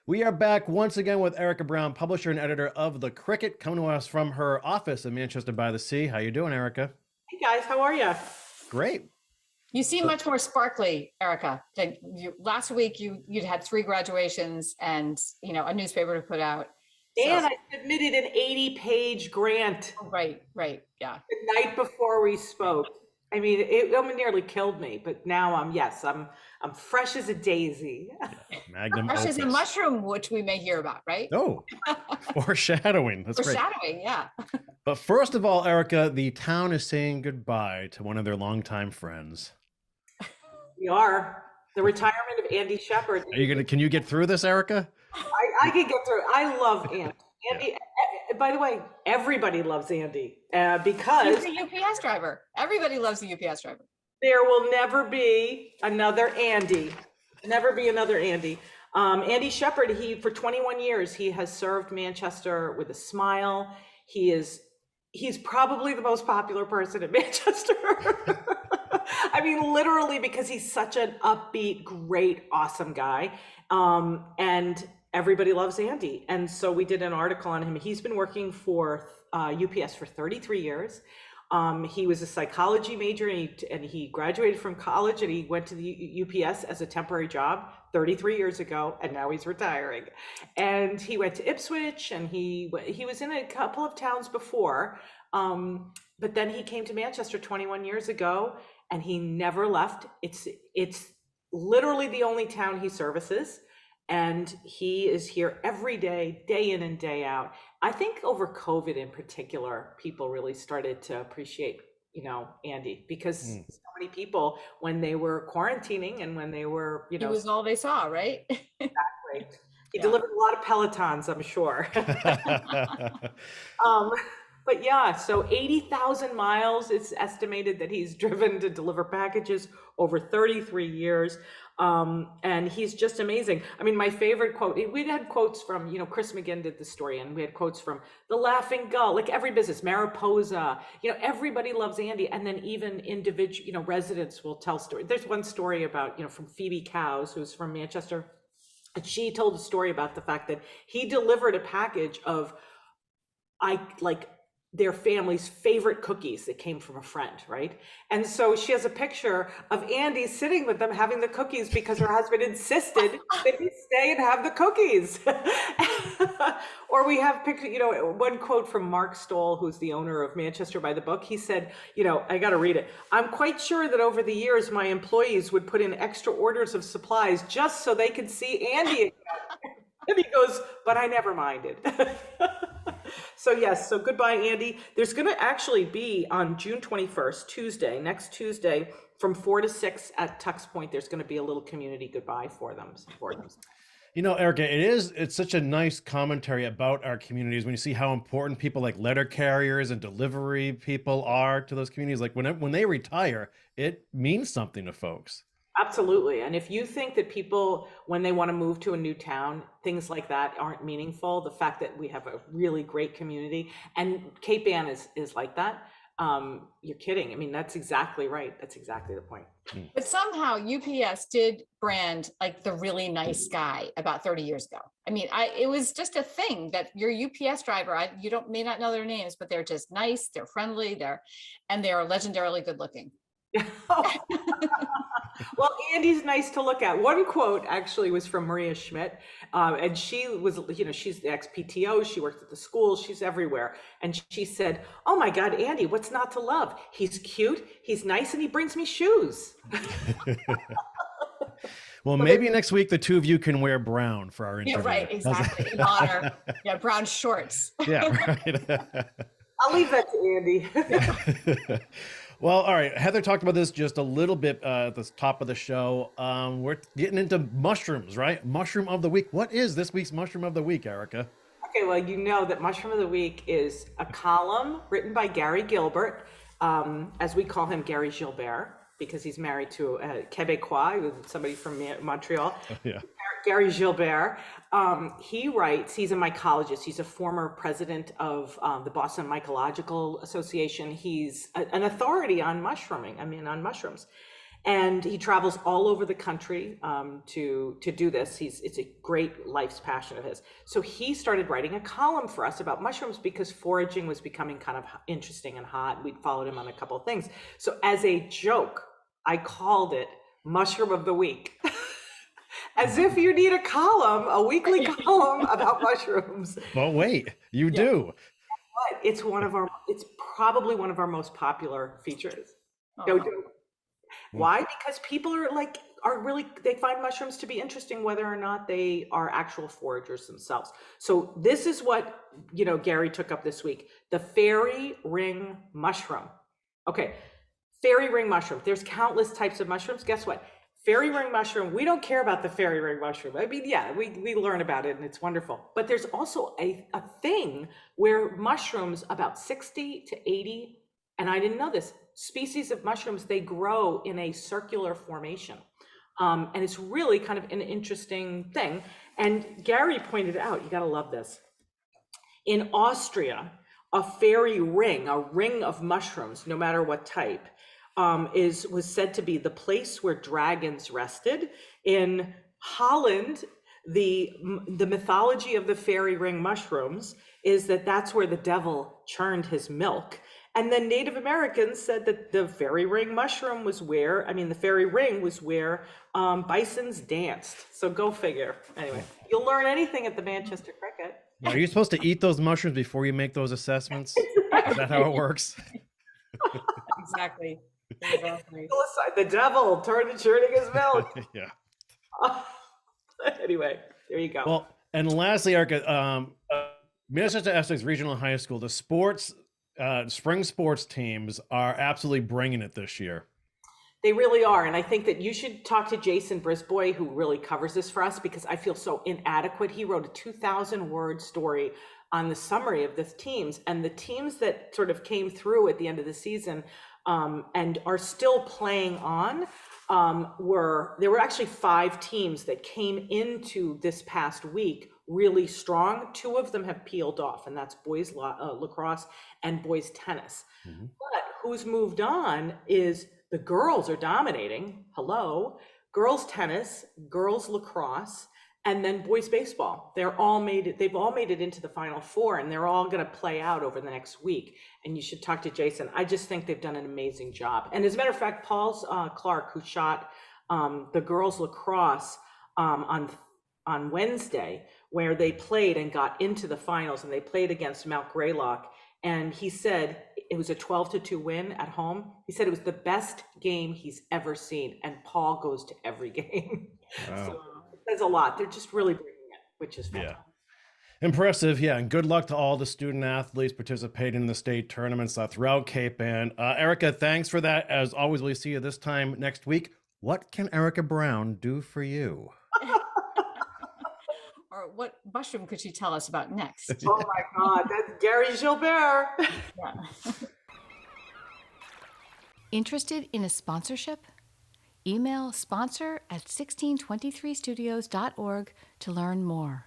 We are back once again with Erika Brown, publisher and editor of The Cricket, coming to us from her office in Manchester by the Sea. How you doing, Erika? Hey guys, how are you? Great. You seem So, much more sparkly, Erika. Last week you'd had three graduations and a newspaper to put out. So And I submitted an 80-page grant right, yeah. the night before we spoke. I mean, it almost nearly killed me, but now I'm fresh as a daisy. magnum Fresh as a opus. mushroom, which we may hear about, right? Oh, foreshadowing. That's great. Foreshadowing, yeah. But first of all, Erika, the town is saying goodbye to one of their longtime friends. We are the retirement of Andy Shepard. Can you get through this, Erika? I can get through. I love Andy. Andy, by the way, everybody loves Andy because He's a UPS driver. Everybody loves a UPS driver. there will never be another Andy. Never be another Andy. Andy Shepard, for 21 years, he has served Manchester with a smile. He's probably the most popular person in Manchester. I mean, literally, because he's such an upbeat, great, awesome guy. And everybody loves Andy. And so we did an article on him. He's been working for UPS for 33 years. He was a psychology major and he graduated from college and he went to the UPS as a temporary job 33 years ago, and now he's retiring. And he went to Ipswich and he was in a couple of towns before, but then he came to Manchester 21 years ago and he never left. It's literally the only town he services. And he is here every day, day in and day out. I think over COVID in particular, people really started to appreciate, Andy, because so many people, when they were quarantining and when they were, He was all they saw, right? exactly. He delivered a lot of Pelotons, I'm sure. But yeah, so 80,000 miles, it's estimated that he's driven to deliver packages over 33 years. And he's just amazing. I mean, my favorite quote, we'd had quotes from, Chris McGinn did the story, and we had quotes from The Laughing Gull, like every business, Mariposa, everybody loves Andy. And then even individual, residents will tell stories. There's one story about, from Phoebe Cowes, who's from Manchester. And she told a story about the fact that he delivered a package of, their family's favorite cookies that came from a friend, right? And so she has a picture of Andy sitting with them having the cookies because her husband insisted that he stay and have the cookies. Or we have picture, one quote from Mark Stoll, who's the owner of Manchester by the Book. He said, I got to read it. "I'm quite sure that over the years, my employees would put in extra orders of supplies just so they could see Andy again." And he goes, "But I never minded." So yes, so goodbye, Andy. There's going to actually be on June 21st, Tuesday, next Tuesday, from 4 to 6 at Tux Point. There's going to be a little community goodbye for them. Erika, it's such a nice commentary about our communities when you see how important people like letter carriers and delivery people are to those communities. Like when they retire, it means something to folks. Absolutely. And if you think that people, when they want to move to a new town, things like that aren't meaningful, the fact that we have a really great community, and Cape Ann is like that, you're kidding. I mean, that's exactly right. That's exactly the point. But somehow UPS did brand like the really nice guy about 30 years ago. I mean, it was just a thing that your UPS driver, may not know their names, but they're just nice, they're friendly, they're legendarily good looking. Well, Andy's nice to look at. One quote actually was from Maria Schmidt, and she was, she's the ex-PTO, she worked at the school, she's everywhere. And she said, "Oh my God, Andy, what's not to love? He's cute, he's nice, and he brings me shoes." Well, maybe next week the two of you can wear brown for our interview. Yeah, right, exactly. In honor. Yeah, brown shorts. Yeah, right. I'll leave that to Andy. Well, all right. Heather talked about this just a little bit at the top of the show. We're getting into mushrooms, right? Mushroom of the week. What is this week's mushroom of the week, Erika? Okay, well, you know that Mushroom of the Week is a column written by Gary Gilbert, as we call him, Gary Gilbert, because he's married to a Quebecois, somebody from Montreal. Yeah. Gary Gilbert. He writes, he's a mycologist. He's a former president of the Boston Mycological Association. He's an authority on mushrooms. And he travels all over the country to do this. It's a great life's passion of his. So he started writing a column for us about mushrooms because foraging was becoming kind of interesting and hot. We'd followed him on a couple of things. So as a joke, I called it Mushroom of the Week. As if you need a weekly column about mushrooms. But wait, you do. But it's probably one of our most popular features. Oh. Why? Because people they find mushrooms to be interesting, whether or not they are actual foragers themselves. So this is what, Gary took up this week, the fairy ring mushroom. Okay. Fairy ring mushroom. There's countless types of mushrooms. Guess what? Fairy ring mushroom, we don't care about the fairy ring mushroom. I mean, yeah, we learn about it and it's wonderful. But there's also a thing where mushrooms, about 60 to 80, and I didn't know this, species of mushrooms, they grow in a circular formation. And it's really kind of an interesting thing. And Gary pointed out, you gotta love this. In Austria, a fairy ring, a ring of mushrooms, no matter what type, was said to be the place where dragons rested. In Holland, the mythology of the fairy ring mushrooms is that that's where the devil churned his milk. And then Native Americans said that the fairy ring mushroom was the fairy ring was where bisons danced. So go figure. Anyway, you'll learn anything at the Manchester Cricket. Are you supposed to eat those mushrooms before you make those assessments? Is that how it works? Exactly. The devil churning his milk. Yeah. Anyway, there you go. Well, and lastly, Erika, Manchester-Essex Regional High School, the spring sports teams are absolutely bringing it this year. They really are. And I think that you should talk to Jason Brisbois, who really covers this for us, because I feel so inadequate. He wrote a 2,000-word story on the summary of the teams, and the teams that sort of came through at the end of the season and are still playing on there were actually 5 teams that came into this past week really strong. 2 of them have peeled off, and that's boys lacrosse and boys tennis. Mm-hmm. But who's moved on is the girls are dominating. Girls tennis, girls lacrosse, and then boys baseball. They've all made it into the Final Four, and they're all going to play out over the next week. And you should talk to Jason. I just think they've done an amazing job. And as a matter of fact, Paul Clark, who shot the girls lacrosse on Wednesday, where they played and got into the finals, and they played against Mount Greylock. And he said it was a 12-2 win at home. He said it was the best game he's ever seen. And Paul goes to every game. Wow. So it says a lot. They're just really bringing it, which is fun. Yeah. Impressive. Yeah. And good luck to all the student athletes participating in the state tournaments throughout Cape Ann. Erika, thanks for that. As always, we'll see you this time next week. What can Erika Brown do for you? Or what mushroom could she tell us about next? Oh my God, that's Gary Gilbert. Yeah. Interested in a sponsorship? Email sponsor@1623studios.org to learn more.